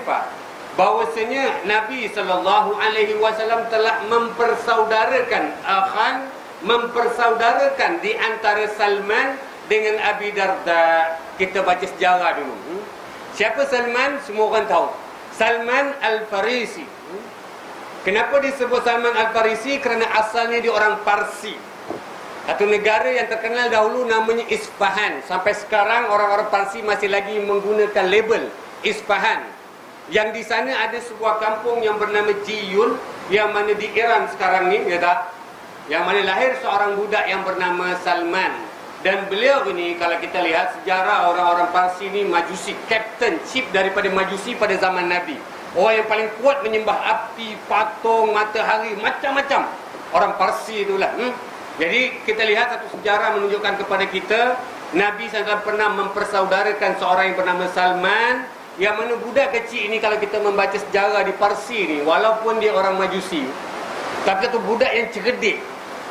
apa? Bahwasanya Nabi SAW telah mempersaudarakan di antara Salman dengan Abi Darda. Kita baca sejarah dulu. Siapa Salman? Semua orang tahu. Salman Al-Farisi. Kenapa disebut Salman Al-Farisi? Kerana asalnya dia orang Parsi. Satu negara yang terkenal dahulu namanya Isfahan. Sampai sekarang orang-orang Parsi masih lagi menggunakan label Isfahan. Yang di sana ada sebuah kampung yang bernama Jiyun, yang mana di Iran sekarang ni, ya tak? Yang mana lahir seorang budak yang bernama Salman. Dan beliau ini, kalau kita lihat sejarah orang-orang Parsi ni, Majusi, captain, chief daripada Majusi pada zaman Nabi. Orang yang paling kuat menyembah api, patung, matahari, macam-macam. Orang Parsi itulah. Jadi kita lihat satu sejarah menunjukkan kepada kita, Nabi SAW pernah mempersaudarakan seorang yang bernama Salman. Yang mana budak kecil ini, kalau kita membaca sejarah di Parsi ni, walaupun dia orang Majusi, tapi tu budak yang cerdik.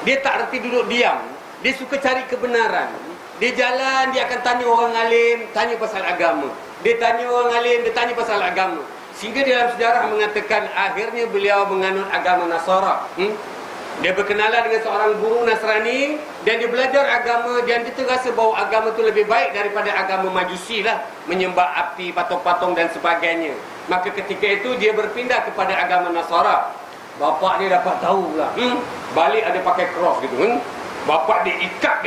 Dia tak erti duduk diam. Dia suka cari kebenaran. Dia jalan, dia akan tanya orang alim, tanya pasal agama. Dia tanya orang alim, dia tanya pasal agama. Sehingga dalam sejarah mengatakan akhirnya beliau menganut agama Nasara. Dia berkenalan dengan seorang guru Nasrani dan dia belajar agama, dan dia terasa bahawa agama itu lebih baik daripada agama Majusi lah, menyembah api, patung-patung dan sebagainya. Maka ketika itu dia berpindah kepada agama Nasara. Bapak dia dapat tahu lah, balik ada pakai cross gitu. Bapak dia ikat,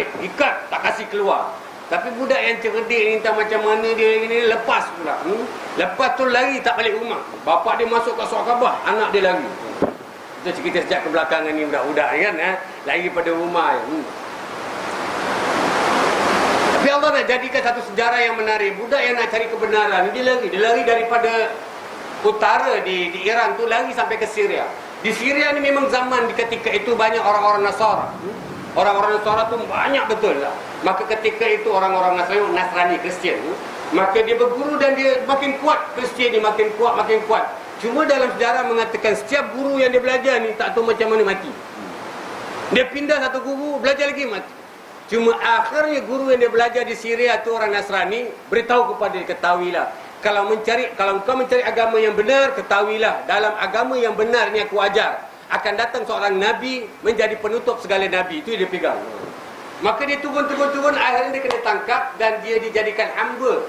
tak kasih keluar. Tapi budak yang cerdik ni, entah macam mana dia ini, lepas pula. Lepas tu lari tak balik rumah. Bapak dia masuk ke Surat Khabar, anak dia lari. Itu cerita sejak kebelakangan ni, budak-budak kan, lari pada rumah. Tapi Allah nak jadikan satu sejarah yang menarik. Budak yang nak cari kebenaran, dia lari daripada utara di Iran tu, lari sampai ke Syria. Di Syria ni memang zaman di ketika itu banyak orang-orang Nasara. Orang-orang Nasara tu banyak betul lah. Maka ketika itu orang-orang Nasrani Kristian, maka dia berguru dan dia makin kuat. Kristian ni makin kuat. Cuma dalam sejarah mengatakan setiap guru yang dia belajar ni tak tahu macam mana mati. Dia pindah satu guru, belajar lagi mati. Cuma akhirnya guru yang dia belajar di Syria tu orang Nasrani, beritahu kepada dia, ketahuilah, kalau engkau mencari agama yang benar, ketahuilah, dalam agama yang benar ni aku ajar, akan datang seorang Nabi menjadi penutup segala Nabi. Itu dia pegang. Maka dia turun, akhirnya dia kena tangkap dan dia dijadikan hamba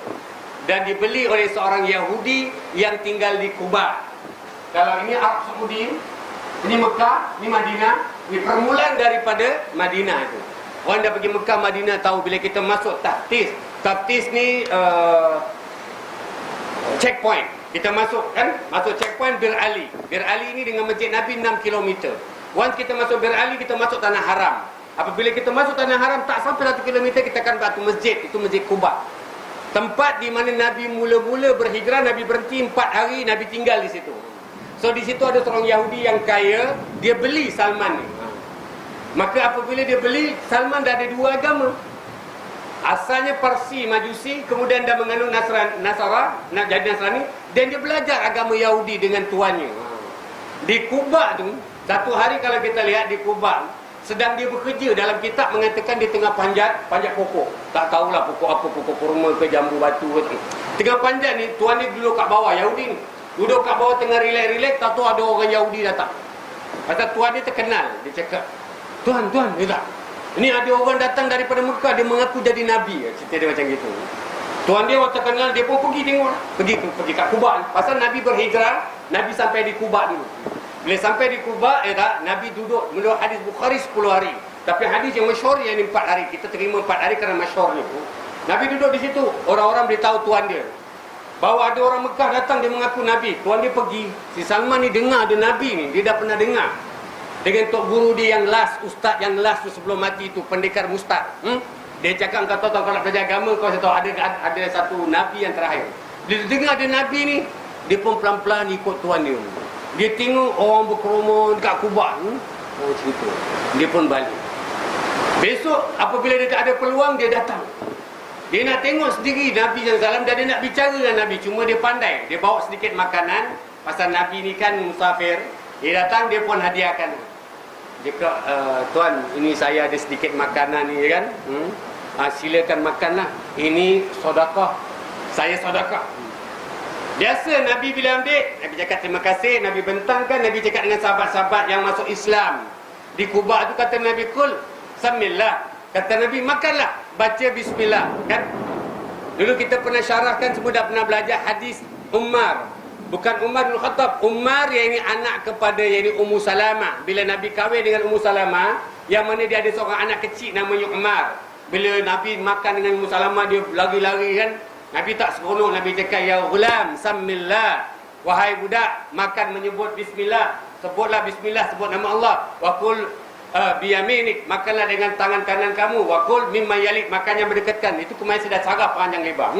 dan dibeli oleh seorang Yahudi yang tinggal di Kuba. Kalau ini Arab Saudi, ini Mekah, ini Madinah, ini permulaan daripada Madinah itu. Orang dah pergi Mekah, Madinah tahu bila kita masuk Taftiz. Taftiz ni checkpoint. Kita masuk checkpoint Bir Ali. Bir Ali ini dengan Masjid Nabi 6 km. Once kita masuk Bir Ali, kita masuk Tanah Haram. Apabila kita masuk Tanah Haram, tak sampai 1 km kita akan batu masjid. Itu Masjid Kuba. Tempat di mana Nabi mula-mula berhijrah, Nabi berhenti 4 hari, Nabi tinggal di situ. So di situ ada seorang Yahudi yang kaya, dia beli Salman ni. Maka apabila dia beli, Salman dah ada 2 agama. Asalnya Parsi, Majusi, kemudian dah menganut Nasara, nak jadi Nasrani, dan dia belajar agama Yahudi dengan tuannya. Di Kuba tu, satu hari kalau kita lihat di Kuba, sedang dia bekerja, dalam kitab mengatakan dia tengah panjat pokok. Tak tahulah pokok apa, pokok kurma ke jambu batu ke. Tengah panjat ni, tuan dia duduk kat bawah, Yahudi ni. Duduk kat bawah tengah relax, tak tahu ada orang Yahudi datang. Pasal tuan dia terkenal, dia cakap, Tuan, dia tak. Ini ada orang datang daripada Mekah, dia mengaku jadi Nabi. Cerita dia macam gitu. Tuan dia orang terkenal, dia pun pergi tengok. Pergi kat Kuba. Pasal Nabi berhijrah, Nabi sampai di Kuba dulu. Bila sampai di Kuba, Nabi duduk menurut hadis Bukhari 10 hari. Tapi hadis yang masyhur yang 4 hari. Kita terima 4 hari kerana masyhur ni. Nabi duduk di situ. Orang-orang beritahu tuan dia bahawa ada orang Mekah datang, dia mengaku Nabi. Tuan dia pergi. Si Salman ni dengar ada Nabi ni. Dia dah pernah dengar. Dengan tok guru dia yang last, ustaz yang last tu sebelum mati tu, pendekar Mustad. Dia cakap, kau tahu kalau nak belajar agama, kau tahu ada satu Nabi yang terakhir. Dia dengar ada Nabi ni, dia pun pelan-pelan ikut tuan dia. Dia tengok orang berkerumun kat Kuba. Oh cerita. Dia pun balik. Besok apabila dia tak ada peluang, dia datang. Dia nak tengok sendiri Nabi SAW dan dia nak bicara dengan Nabi. Cuma dia pandai. Dia bawa sedikit makanan. Pasal Nabi ni kan musafir. Dia datang, dia pun hadiahkan. Dia kata, Tuan, ini saya ada sedikit makanan ni kan. Silakan makanlah. Ini sedekah. Saya sedekah. Biasa Nabi bila ambil, Nabi cakap terima kasih, Nabi bentangkan, Nabi cakap dengan sahabat-sahabat yang masuk Islam. Di Kuba tu kata Nabi, kul samillah. Kata Nabi, makanlah, baca bismillah. Kan? Dulu kita pernah syarahkan, semua dah pernah belajar hadis Umar. Bukan Umar bin Khattab. Umar yang ini anak kepada yang ini Ummu Salamah. Bila Nabi kahwin dengan Ummu Salamah, yang mana dia ada seorang anak kecil namanya Umar. Bila Nabi makan dengan Ummu Salamah, dia lari-lari kan. Nabi tak seronok. Nabi cakap, ya ghulam, samillah. Wahai budak, makan menyebut bismillah. Sebutlah bismillah, sebut nama Allah. Wakul biyaminik, makanlah dengan tangan kanan kamu. Wakul mimma yalik, makan yang berdekatkan. Itu kemarin sudah saraf panjang lebar.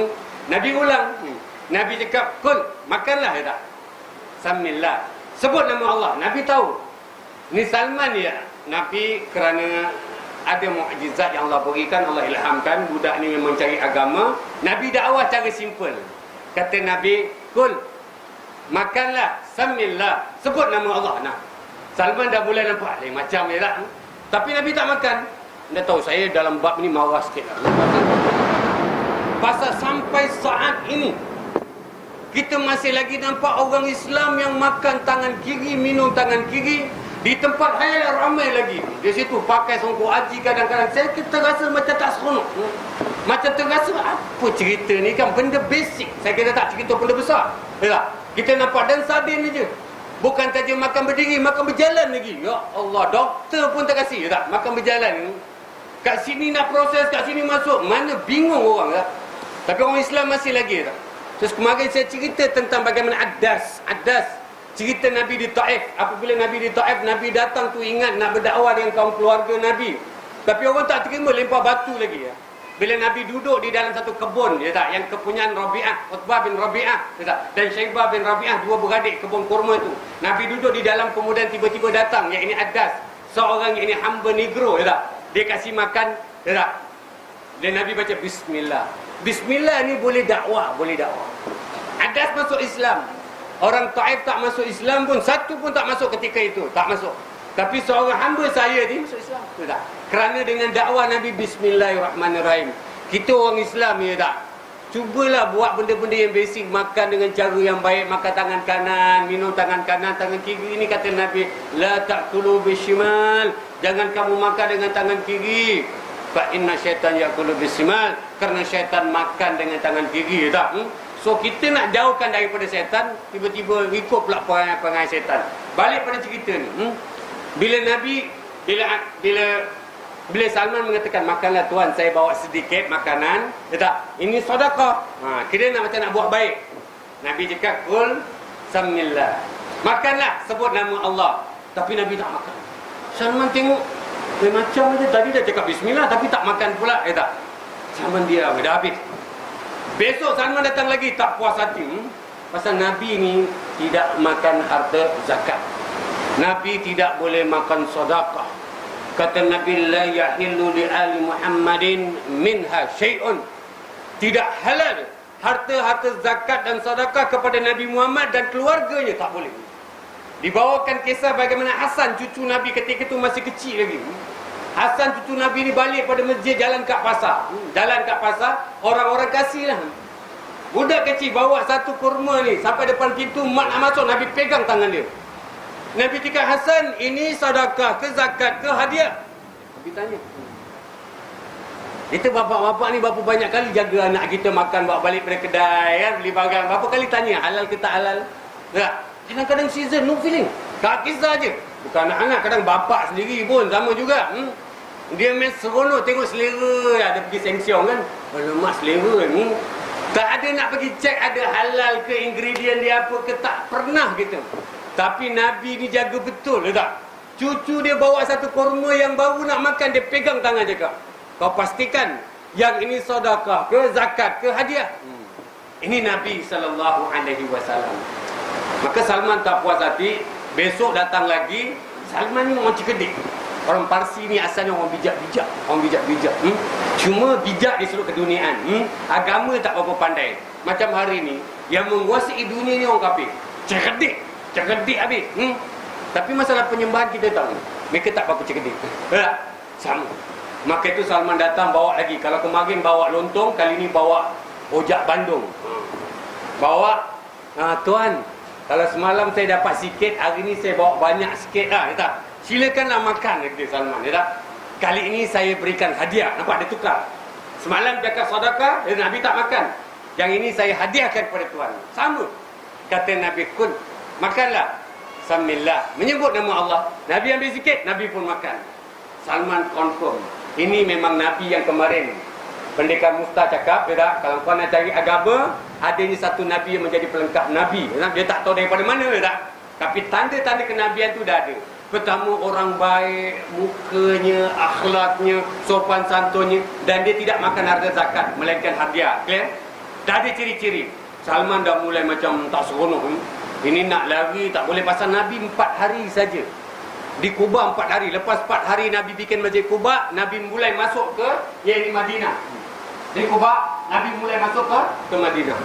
Nabi ulang. Nabi cakap, kul, makanlah ya tak? Samillah. Sebut nama Allah. Nabi tahu. Ni Salman ya. Nabi kerana ada mukjizat yang Allah berikan, Allah ilhamkan, budak ni memang cari agama. Nabi dakwah cara simple. Kata Nabi, kul, makanlah, samillah, sebut nama Allah. Nah, Salman dah mula nampak lain macam je tak. Tapi Nabi tak makan. Anda tahu saya dalam bab ni marah sikit lah. Pasal sampai saat ini kita masih lagi nampak orang Islam yang makan tangan kiri, minum tangan kiri. Di tempat saya ramai lagi. Di situ pakai songkok haji kadang-kadang. Saya kita rasa macam tak seronok. Macam terasa apa cerita ni kan. Benda basic. Saya kira tak cerita benda besar. Ya, kita nampak dan sardin je. Bukan saja makan berdiri, makan berjalan lagi. Ya Allah, doktor pun tak kasih. Ya tak? Makan berjalan. Kat sini nak proses, kat sini masuk. Mana bingung orang tak? Tapi orang Islam masih lagi tak? Terus kemarin saya cerita tentang bagaimana Adas. Cerita Nabi di Taif. Apabila Nabi di Taif, Nabi datang tu ingat nak berdakwah dengan kaum keluarga Nabi. Tapi orang tak terima, lempar batu lagi ya. Bila Nabi duduk di dalam satu kebun, ya tak, yang kepunyaan Rabi'ah, Utbah bin Rabi'ah, ya tak, dan Syaibah bin Rabi'ah, dua beradik kebun kurma itu. Nabi duduk di dalam, kemudian tiba-tiba datang yang ini Adas, seorang yang ini hamba negro, ya tak. Dia kasih makan, ya tak. Dan Nabi baca bismillah. Bismillah ni boleh dakwah, boleh dakwah. Adas masuk Islam. Orang Taif tak masuk Islam pun, satu pun tak masuk ketika itu, tak masuk. Tapi seorang hamba saya dia masuk Islam. Tak? Kerana dengan dakwah Nabi bismillahirrahmanirrahim. Kita orang Islam ya tak. Cubalah buat benda-benda yang basic, makan dengan cara yang baik, makan tangan kanan, minum tangan kanan, tangan kiri. Ini kata Nabi, la ta'kulu bishimal. Jangan kamu makan dengan tangan kiri. Fa inna syaitan ya'kulu bishimal. Kerana syaitan makan dengan tangan kiri ya tak. So kita nak jauhkan daripada syaitan, tiba-tiba ikut pula perangai syaitan. Balik pada cerita ni. Bila Nabi bila Salman mengatakan, makanlah tuan, saya bawa sedikit makanan, ya tak? Ini sedekah. Kira nak macam nak buat baik. Nabi cakap, kul samillah. Makanlah, sebut nama Allah. Tapi Nabi tak makan. Salman tengok, macam dia tadi dah cakap bismillah tapi tak makan pula, ya tak? Salman diam, dah habis. Besok Salman datang lagi, tak puas hati. Pasal Nabi ni tidak makan harta zakat. Nabi tidak boleh makan sedekah. Kata Nabi, la yahillu li ali Muhammadin minha syai'un. Tidak halal harta-harta zakat dan sedekah kepada Nabi Muhammad dan keluarganya, tak boleh. Dibawakan kisah bagaimana Hasan, cucu Nabi ketika itu masih kecil lagi. Hasan cucu Nabi ni balik pada masjid, jalan kat pasar. Jalan kat pasar, orang-orang kasih lah. Budak kecil bawa satu kurma ni sampai depan pintu, mak nak masuk, Nabi pegang tangan dia. Nabi cakap, Hasan, ini sedekah ke zakat ke hadiah? Nabi tanya. Kita bapak-bapak ni berapa banyak kali jaga anak kita makan, bawa balik pada kedai kan, beli barang. Berapa kali tanya halal ke tak halal? Tak. Kadang-kadang season no feeling. Tak kisah je. Bukan anak-anak, kadang bapak sendiri pun sama juga. Dia main seronok tengok selera. Ada pergi sengsiong kan. Alamak selera ni. Tak ada nak pergi cek ada halal ke, ingredient dia apa ke, tak pernah gitu. Tapi Nabi ni jaga betul, tak? Cucu dia bawa satu kurma yang baru nak makan, dia pegang tangan cakap, kau pastikan yang ini sedekah ke, zakat ke, hadiah. Ini Nabi SAW. Maka Salman tak puas hati. Besok datang lagi. Salman ni orang cerdik. Orang Parsi ni asalnya orang bijak-bijak. Orang bijak-bijak. Cuma bijak di seluruh keduniaan. Agama tak berapa pandai. Macam hari ni, yang menguasai dunia ni orang kafir. Cerdik habis. Tapi masalah penyembahan kita tahu, mereka tak berapa cerdik. Sama. Maka itu Salman datang bawa lagi. Kalau kemarin bawa lontong, kali ni bawa rojak Bandung. Bawa Tuan, kalau semalam saya dapat sikit, hari ni saya bawa banyak sikit lah, ya tak? Silakanlah makan, kata Salman, ya tak? Kali ini saya berikan hadiah. Nampak, dia tukar. Semalam cakap sedekah, Nabi tak makan. Yang ini saya hadiahkan kepada Tuan. Sama. Kata Nabi, kun, makanlah. Samillah, menyebut nama Allah. Nabi ambil sikit, Nabi pun makan. Salman confirm, ini memang Nabi yang kemarin Pendekar Musta cakap, kalau kau nak cari agama, adanya satu Nabi yang menjadi pelengkap Nabi. Dia tak tahu daripada mana, tak? Tapi tanda-tanda kenabian tu dah ada. Pertama, orang baik, mukanya, akhlaknya, sopan santunnya, dan dia tidak makan harta zakat, melainkan hadiah. Clear? Dah ada ciri-ciri. Salman dah mulai macam tak seronok. Ini nak lari, tak boleh, pasal Nabi 4 hari saja di Kuba. 4 hari. Lepas 4 hari Nabi bikin Masjid Kuba, Nabi mulai masuk ke Madinah. Di Kuba, Nabi mulai masuk ke Madinah.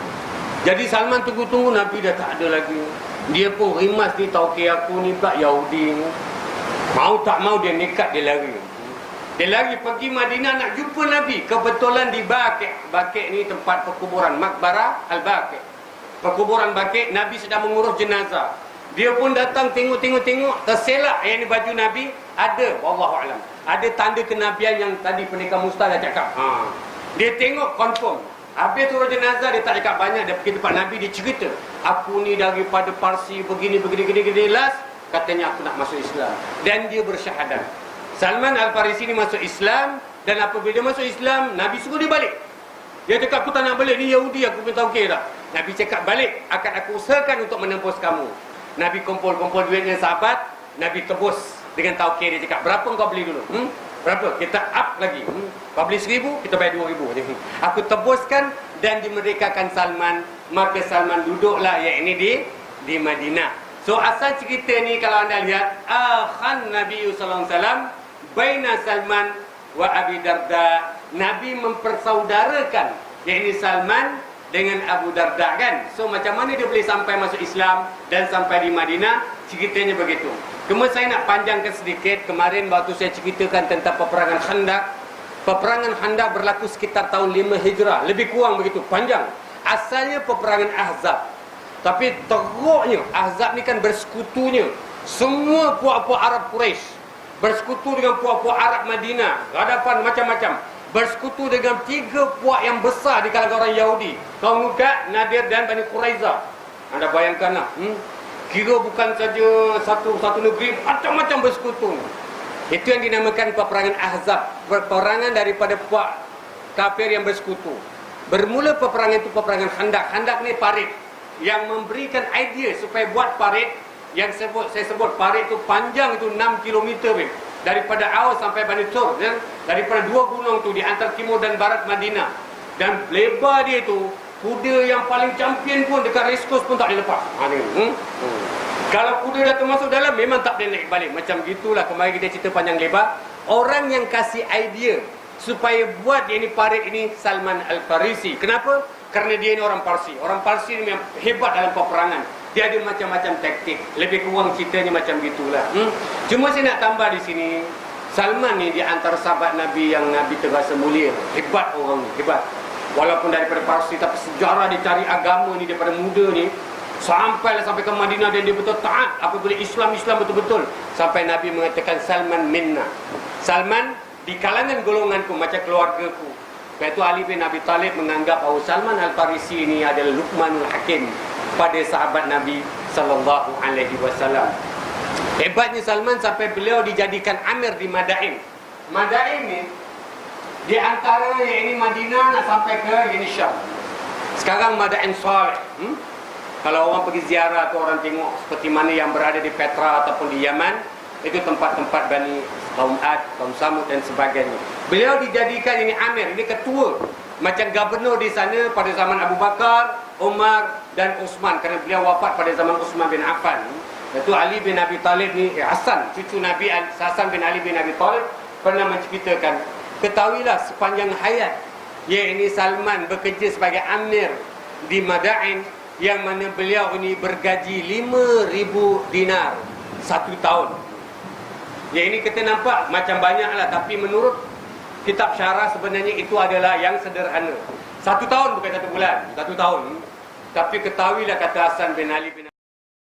Jadi Salman tunggu-tunggu, Nabi dah tak ada lagi. Dia pun rimas ni, tauke aku ni pula Yahudi. Mau tak mau dia nekat, dia lari. Dia lari pergi Madinah nak jumpa Nabi. Kebetulan di Baqi'. Baqi' ni tempat perkuburan, Maqbarah Al-Baqi'. Perkuburan Baqi', Nabi sedang mengurus jenazah. Dia pun datang tengok, terselak yang ni baju Nabi. Ada, wallahualam, ada tanda kenabian yang tadi Pendekar Musta dah cakap. Dia tengok, confirm. Habis turun jenazah, dia tak cakap banyak. Dia pergi tempat Nabi, dia cerita, aku ni daripada Parsi, begini. Last, katanya aku nak masuk Islam. Dan dia bersyahadat. Salman Al-Farisi ni masuk Islam. Dan apabila dia masuk Islam, Nabi suruh dia balik. Dia cakap, aku tak nak balik, ni Yahudi, aku pun tahu okey tak. Nabi cakap, balik, akan aku usahakan untuk menembus kamu. Nabi kumpul duitnya sahabat. Nabi tebus dengan tauke. Dia cakap, berapa kau beli dulu? Berapa? Kita up lagi. Kau beli 1,000, kita bayar 2,000. Aku tebuskan dan dimerdekakan Salman. Maka Salman duduklah yang ini di Madinah. So asal cerita ni kalau anda lihat, akhan Nabi sallallahu alaihi wasallam baina Salman wa Abi Darda. Nabi mempersaudarakan yakni Salman dengan Abu Darda, kan? So macam mana dia boleh sampai masuk Islam dan sampai di Madinah? Ceritanya begitu. Kemudian saya nak panjangkan sedikit. Kemarin waktu saya ceritakan tentang peperangan Khandaq. Peperangan Khandaq berlaku sekitar tahun 5 Hijrah. Lebih kurang begitu, panjang. Asalnya peperangan Ahzab. Tapi teruknya Ahzab ni kan bersekutunya semua puak-puak Arab Quraisy, bersekutu dengan puak-puak Arab Madinah, Ghadafan, macam-macam. Bersekutu dengan 3 puak yang besar di kalangan orang Yahudi, kaum Nukat, Nadir dan Bani Quraizah. Anda bayangkanlah, kira bukan saja satu negeri, macam-macam bersekutu. Itu yang dinamakan peperangan Ahzab, peperangan daripada puak kafir yang bersekutu. Bermula peperangan itu peperangan Khandaq. Khandaq ni parit yang memberikan idea supaya buat parit yang saya sebut parit itu panjang itu 6 km daripada Aus sampai Bani Tur, ya? Daripada 2 gunung tu di antara timur dan barat Madinah. Dan lebar dia itu, kuda yang paling champion pun dekat race course pun tak boleh lepas. Kalau kuda dah termasuk dalam, memang tak boleh naik balik. Macam gitulah, kemarin kita cerita panjang lebar. Orang yang kasih idea supaya buat ini parit ini Salman Al-Farisi. Kenapa? Kerana dia ini orang Parsi. Orang Parsi ni memang hebat dalam peperangan. Dia ada macam-macam taktik. Lebih kurang ceritanya macam gitulah. Cuma saya nak tambah di sini, Salman ni di antara sahabat Nabi yang Nabi terasa mulia. Hebat orang ni, hebat. Walaupun daripada Parsi, tapi sejarah dia cari agama ni daripada muda ni, sampai ke Madinah dan dia betul taat apabila Islam betul-betul. Sampai Nabi mengatakan, Salman minna. Salman di kalangan golonganku, macam keluargaku. Lepas itu Ali bin Abi Talib menganggap bahawa Salman Al-Farisi ini adalah Luqmanul Hakim pada sahabat Nabi sallallahu alaihi wasallam. Hebatnya Salman sampai beliau dijadikan amir di Madain. Madain ni di antara yang ini Madinah nak sampai ke ini Syam. Sekarang Madain Saleh. Kalau orang pergi ziarah atau orang tengok seperti mana yang berada di Petra ataupun di Yaman, itu tempat-tempat Bani kaum Ad, kaum Samud dan sebagainya. Beliau dijadikan ini amir, ini ketua, macam gubernur di sana pada zaman Abu Bakar, Umar dan Uthman, kerana beliau wafat pada zaman Uthman bin Affan. Itu Ali bin Abi Talib ni, Hasan, cucu Nabi Hasan bin Ali bin Abi Talib pernah menceritakan, ketahuilah sepanjang hayat yakni Salman bekerja sebagai amir di Madain, yang mana beliau ini bergaji 5,000 dinar 1 tahun. Yang ini kita nampak macam banyaklah, tapi menurut kitab syarah sebenarnya itu adalah yang sederhana. 1 tahun bukan 1 bulan, 1 tahun. Tapi ketahuilah kata Hasan bin Ali bin